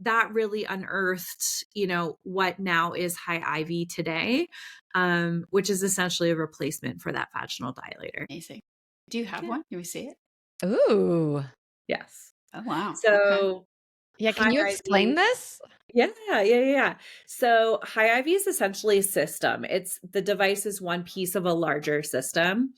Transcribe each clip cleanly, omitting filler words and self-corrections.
that really unearthed, what now is Hyivy today, which is essentially a replacement for that vaginal dilator. Amazing. Do you have Yeah. one? Can we see it? Ooh. Yes. Oh, wow. Okay. So Yeah, can you explain Hyivy. this? Yeah. So Hyivy is essentially a system. It's the device is one piece of a larger system.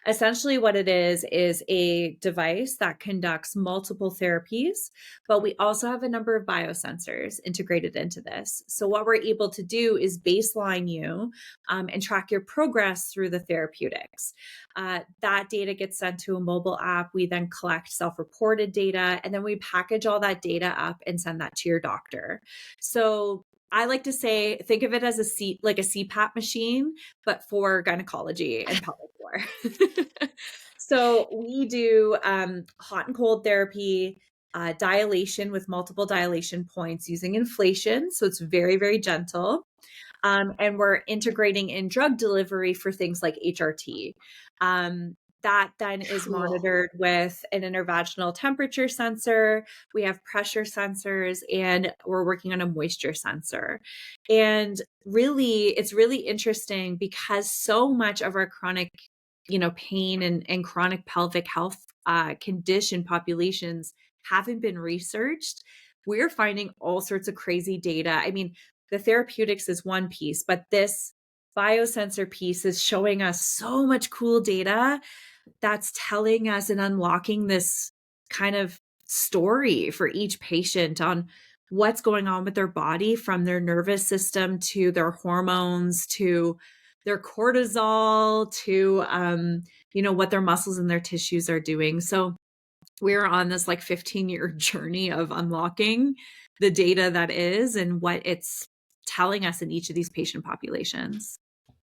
Essentially, what it is a device that conducts multiple therapies, but we also have a number of biosensors integrated into this. So what we're able to do is baseline you and track your progress through the therapeutics. That data gets sent to a mobile app. We then collect self-reported data, and then we package all that data up and send that to your doctor. So I like to say, think of it as like a CPAP machine, but for gynecology and pelvic floor. So we do hot and cold therapy, dilation with multiple dilation points using inflation. So it's very, very gentle. And we're integrating in drug delivery for things like HRT. That then is Cool. monitored with an intervaginal temperature sensor. We have pressure sensors, and we're working on a moisture sensor. And really, it's really interesting because so much of our chronic, pain and chronic pelvic health condition populations haven't been researched. We're finding all sorts of crazy data. I mean, the therapeutics is one piece, but this biosensor piece is showing us so much cool data that's telling us and unlocking this kind of story for each patient on what's going on with their body, from their nervous system to their hormones to their cortisol to what their muscles and their tissues are doing. So we're on this like 15-year journey of unlocking the data that is and what it's telling us in each of these patient populations.